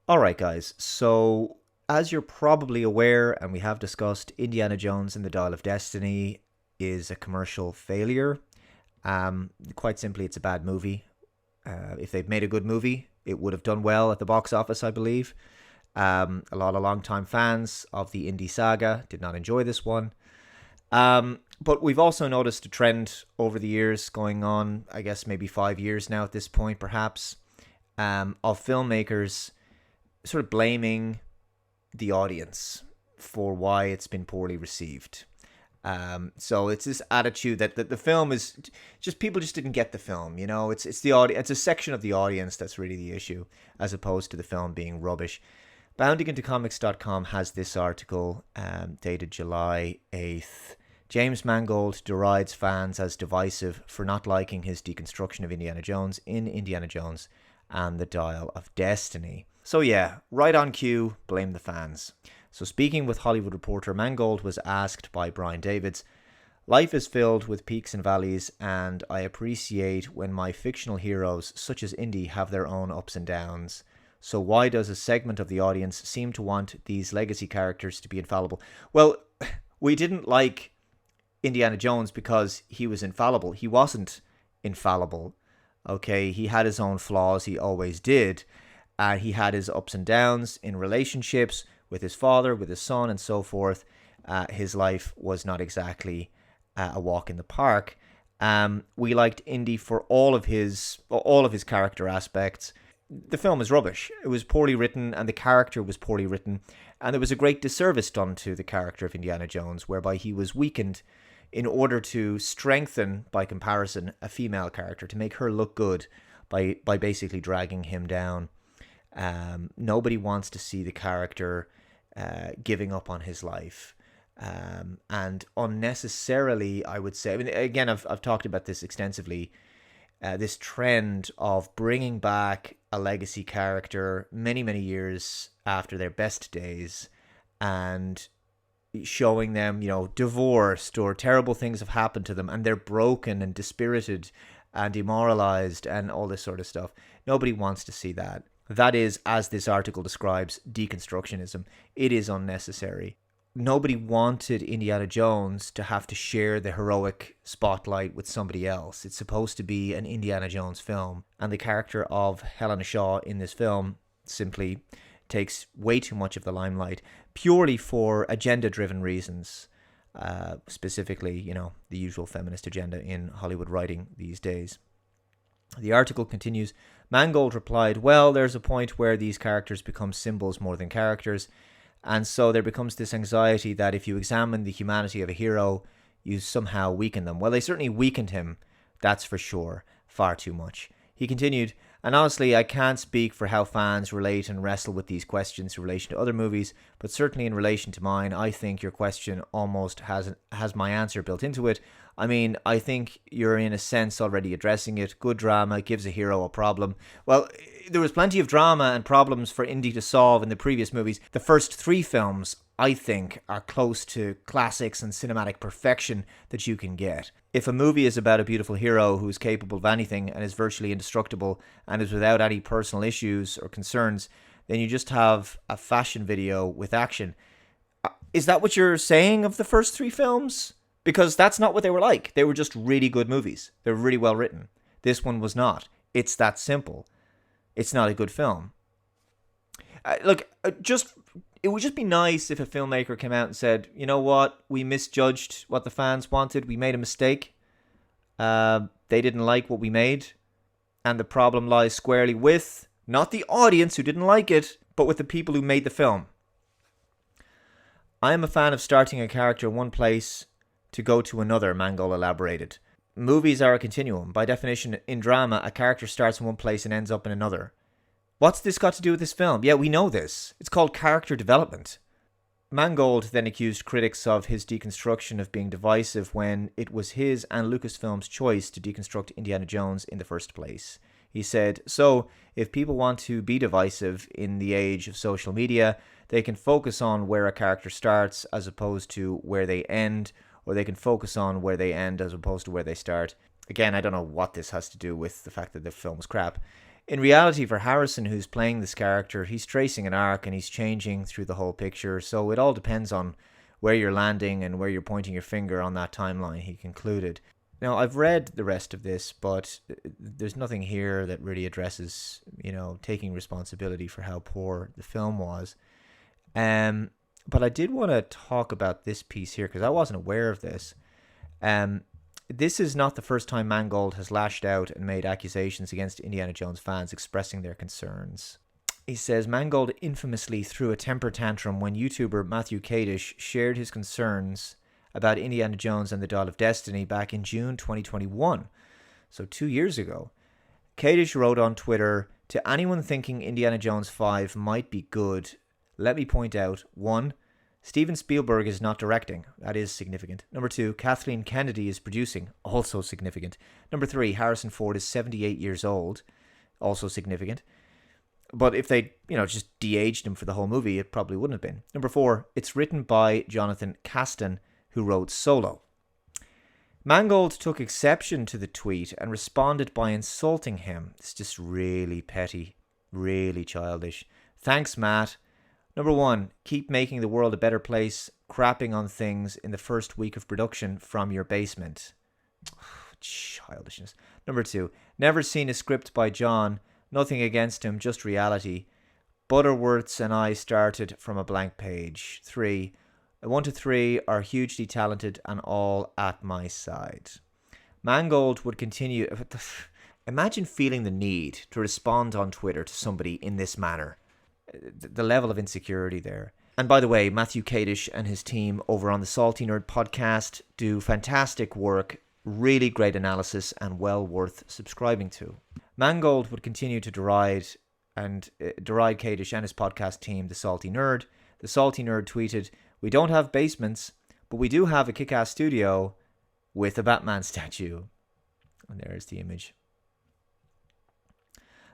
All right, guys. So, as you're probably aware, and we have discussed, Indiana Jones and the Dial of Destiny is a commercial failure. Quite simply, it's a bad movie. If they'd made a good movie, it would have done well at the box office, I believe. A lot of longtime fans of the Indy saga did not enjoy this one. But we've also noticed a trend over the years going on, I guess maybe 5 years now at this point, perhaps, of filmmakers sort of blaming the audience for why it's been poorly received. So it's this attitude that the film is just people just didn't get the film. It's the audience. It's a section of the audience that's really the issue, as opposed to the film being rubbish. BoundingIntoComics.com has this article dated July 8th. James Mangold derides fans as divisive for not liking his deconstruction of Indiana Jones in Indiana Jones and the Dial of Destiny. So yeah, right on cue, blame the fans. So speaking with Hollywood Reporter, Mangold was asked by Brian Davids, "Life is filled with peaks and valleys, and I appreciate when my fictional heroes, such as Indy, have their own ups and downs. So why does a segment of the audience seem to want these legacy characters to be infallible?" Well, we didn't like Indiana Jones because he was infallible. He wasn't infallible. Okay, he had his own flaws. He always did. He had his ups and downs in relationships with his father, with his son, and so forth. His life was not exactly a walk in the park. We liked Indy for all of his character aspects. The film is rubbish. It was poorly written, and the character was poorly written, and there was a great disservice done to the character of Indiana Jones, whereby he was weakened in order to strengthen, by comparison, a female character, to make her look good by basically dragging him down. Nobody wants to see the character giving up on his life. And unnecessarily, I would say, I mean, again, I've talked about this extensively, this trend of bringing back a legacy character many, many years after their best days and showing them, divorced or terrible things have happened to them and they're broken and dispirited and demoralized and all this sort of stuff. Nobody wants to see that. That is, as this article describes, deconstructionism. It is unnecessary. Nobody wanted Indiana Jones to have to share the heroic spotlight with somebody else. It's supposed to be an Indiana Jones film, and the character of Helena Shaw in this film simply takes way too much of the limelight, purely for agenda-driven reasons. Specifically, the usual feminist agenda in Hollywood writing these days. The article continues, Mangold replied, "Well, there's a point where these characters become symbols more than characters, and so there becomes this anxiety that if you examine the humanity of a hero, you somehow weaken them." Well, they certainly weakened him, that's for sure, far too much. He continued, "And honestly, I can't speak for how fans relate and wrestle with these questions in relation to other movies, but certainly in relation to mine, I think your question almost has my answer built into it. I mean, I think you're in a sense already addressing it. Good drama gives a hero a problem." Well, there was plenty of drama and problems for Indy to solve in the previous movies. The first three films, I think, are close to classics and cinematic perfection that you can get. If a movie is about a beautiful hero who is capable of anything and is virtually indestructible and is without any personal issues or concerns, then you just have a fashion video with action. Is that what you're saying of the first three films? Because that's not what they were like. They were just really good movies. They were really well written. This one was not. It's that simple. It's not a good film. It would just be nice if a filmmaker came out and said, "You know what? We misjudged what the fans wanted. We made a mistake. They didn't like what we made. And the problem lies squarely with, not the audience who didn't like it, but with the people who made the film. I am a fan of starting a character in one place to go to another," Mangold elaborated. "Movies are a continuum. By definition, in drama, a character starts in one place and ends up in another. What's this got to do with this film? Yeah, we know this. It's called character development." Mangold then accused critics of his deconstruction of being divisive when it was his and Lucasfilm's choice to deconstruct Indiana Jones in the first place. He said, "So, if people want to be divisive in the age of social media, they can focus on where a character starts as opposed to where they end, or they can focus on where they end as opposed to where they start." Again, I don't know what this has to do with the fact that the film's crap. In reality, for Harrison, who's playing this character, he's tracing an arc and he's changing through the whole picture. So it all depends on where you're landing and where you're pointing your finger on that timeline, he concluded. Now, I've read the rest of this, but there's nothing here that really addresses, taking responsibility for how poor the film was. But I did want to talk about this piece here because I wasn't aware of this. This is not the first time Mangold has lashed out and made accusations against Indiana Jones fans expressing their concerns. He says Mangold infamously threw a temper tantrum when YouTuber Matthew Kadish shared his concerns about Indiana Jones and the Dial of Destiny back in June 2021, so 2 years ago. Kadish wrote on Twitter, "To anyone thinking Indiana Jones 5 might be good, let me point out, 1. Steven Spielberg is not directing. That is significant. Number 2, Kathleen Kennedy is producing. Also significant. Number 3, Harrison Ford is 78 years old. Also significant. But if they, just de-aged him for the whole movie, it probably wouldn't have been. Number 4, it's written by Jonathan Kasdan, who wrote Solo." Mangold took exception to the tweet and responded by insulting him. It's just really petty, really childish. "Thanks, Matt. Number 1, keep making the world a better place, crapping on things in the first week of production from your basement." Childishness. Number 2, never seen a script by John. Nothing against him, just reality. Butterworths and I started from a blank page. 3, 1 to 3 are hugely talented and all at my side. Mangold would continue. Imagine feeling the need to respond on Twitter to somebody in this manner. The level of insecurity there. And by the way, Matthew Kadish and his team over on the Salty Nerd podcast do fantastic work, really great analysis, and well worth subscribing to. Mangold would continue to deride Kadish and his podcast team, the Salty Nerd. The Salty Nerd tweeted, "We don't have basements, but we do have a kick-ass studio with a Batman statue." And there's the image.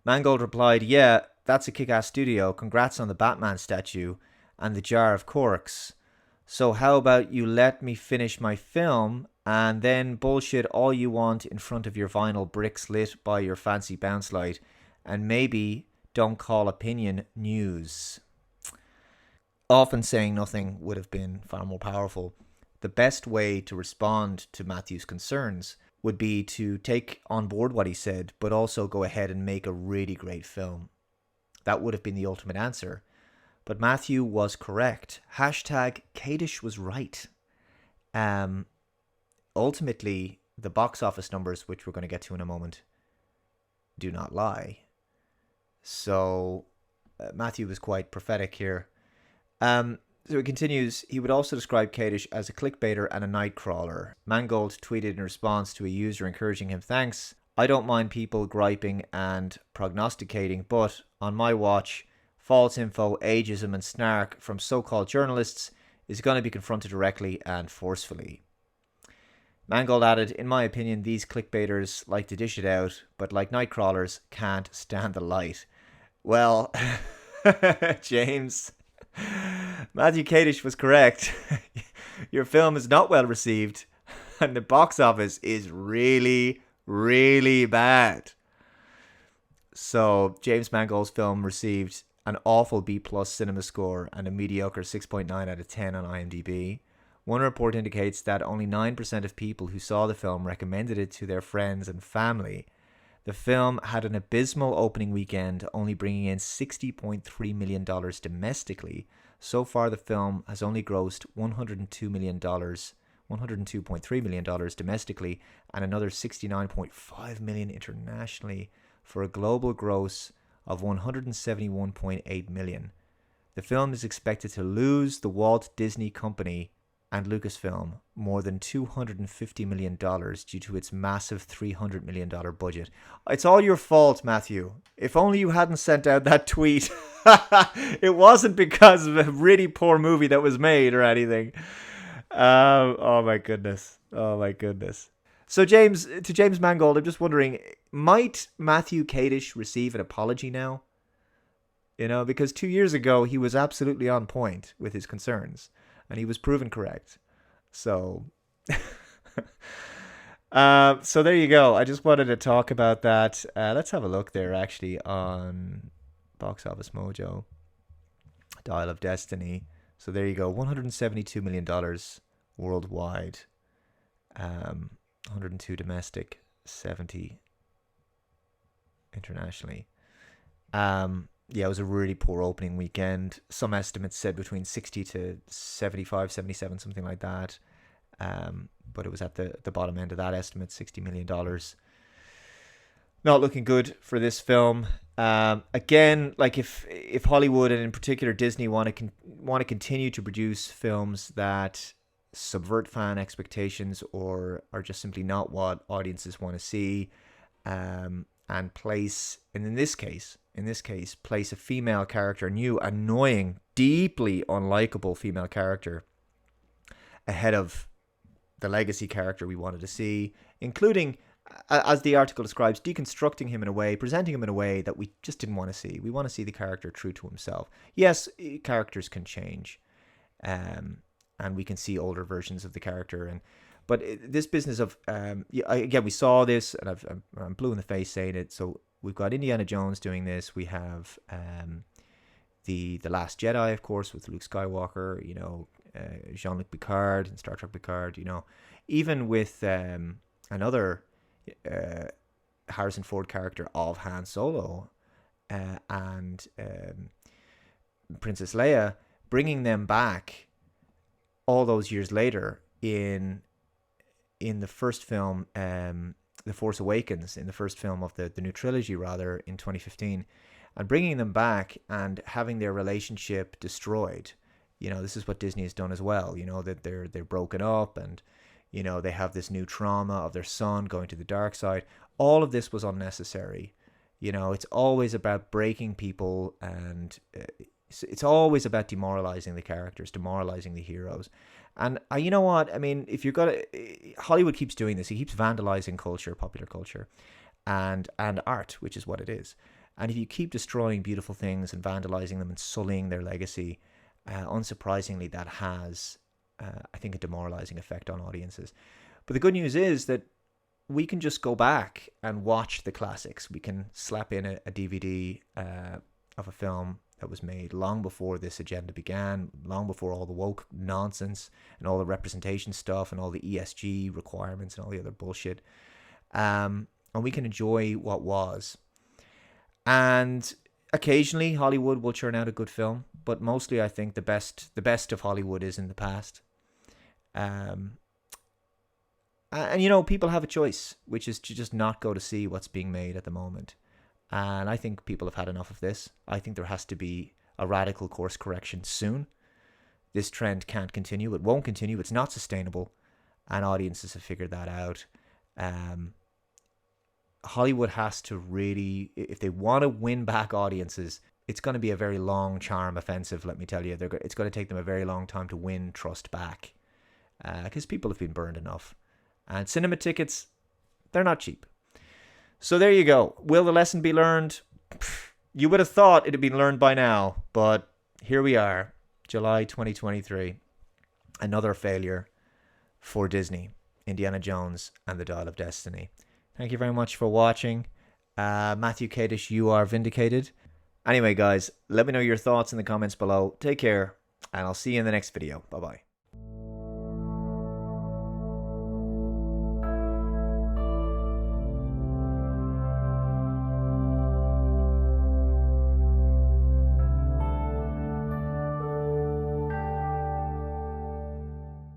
Mangold replied, "Yeah, that's a kick-ass studio. Congrats on the Batman statue and the jar of corks. So how about you let me finish my film and then bullshit all you want in front of your vinyl bricks lit by your fancy bounce light, and maybe don't call opinion news." Often saying nothing would have been far more powerful. The best way to respond to Matthew's concerns would be to take on board what he said, but also go ahead and make a really great film. That would have been the ultimate answer. But Matthew was correct. Hashtag Kadish was right. Ultimately, the box office numbers, which we're going to get to in a moment, do not lie. So Matthew was quite prophetic here. So it continues, he would also describe Kadish as a clickbaiter and a nightcrawler. Mangold tweeted in response to a user encouraging him, "Thanks. I don't mind people griping and prognosticating, but on my watch, false info, ageism and snark from so-called journalists is going to be confronted directly and forcefully." Mangold added, "In my opinion, these clickbaiters like to dish it out, but like nightcrawlers, can't stand the light." Well, James, Matthew Kadish was correct. Your film is not well received, and the box office is really, really bad. So James Mangold's film received an awful B+ cinema score and a mediocre 6.9 out of 10 on IMDb. One report indicates that only 9% of people who saw the film recommended it to their friends and family. The film had an abysmal opening weekend, only bringing in $60.3 million domestically. So far, the film has only grossed $102 million, $102.3 million domestically, and another $69.5 million internationally, for a global gross of $171.8 million. The film is expected to lose the Walt Disney Company and Lucasfilm more than $250 million due to its massive $300 million budget. It's all your fault, Matthew. If only you hadn't sent out that tweet. It wasn't because of a really poor movie that was made or anything. Oh my goodness. So to James Mangold, I'm just wondering, might Matthew Kadish receive an apology now? Because 2 years ago, he was absolutely on point with his concerns. And he was proven correct. So, So there you go. I just wanted to talk about that. Let's have a look there actually on Box Office Mojo, Dial of Destiny. So there you go, $172 million worldwide, 102 domestic, 70 internationally. Yeah, it was a really poor opening weekend. Some estimates said between 60 to 75, 77, something like that. But it was at the bottom end of that estimate, $60 million. Not looking good for this film. Again, like if Hollywood and in particular Disney want to continue to produce films that subvert fan expectations or are just simply not what audiences want to see, and place, and in this case, place a female character, a new, annoying, deeply unlikable female character ahead of the legacy character we wanted to see, including, as the article describes, deconstructing him in a way, presenting him in a way that we just didn't want to see. We want to see the character true to himself. Yes, characters can change, and we can see older versions of the character, but this business of again, we saw this, and I'm blue in the face saying it. So we've got Indiana Jones doing this. We have the Last Jedi, of course, with Luke Skywalker. Jean-Luc Picard and Star Trek Picard. Even with another Harrison Ford character of Han Solo and Princess Leia, bringing them back all those years later in the first film, The Force Awakens, in the first film of the new trilogy, rather, in 2015, and bringing them back and having their relationship destroyed. This is what Disney has done as well. That they're broken up, and they have this new trauma of their son going to the dark side. All of this was unnecessary. It's always about breaking people, and it's always about demoralizing the characters, demoralizing the heroes. And you know what? I mean, if you're gonna, Hollywood keeps doing this. He keeps vandalizing culture, popular culture, and art, which is what it is. And if you keep destroying beautiful things and vandalizing them and sullying their legacy, unsurprisingly, that has, I think, a demoralizing effect on audiences. But the good news is that we can just go back and watch the classics. We can slap in a DVD of a film that was made long before this agenda began, long before all the woke nonsense and all the representation stuff and all the ESG requirements and all the other bullshit. And we can enjoy what was. And occasionally Hollywood will churn out a good film, but mostly I think the best of Hollywood is in the past. And people have a choice, which is to just not go to see what's being made at the moment. And I think people have had enough of this. I think there has to be a radical course correction soon. This trend can't continue. It won't continue. It's not sustainable. And audiences have figured that out. Hollywood has to really, if they want to win back audiences, it's going to be a very long charm offensive, let me tell you. It's going to take them a very long time to win trust back. Because people have been burned enough. And cinema tickets, they're not cheap. So there you go. Will the lesson be learned? You would have thought it had been learned by now, but here we are, July 2023. Another failure for Disney, Indiana Jones and the Dial of Destiny. Thank you very much for watching. Matthew Kadish, you are vindicated. Anyway, guys, let me know your thoughts in the comments below. Take care, and I'll see you in the next video. Bye-bye.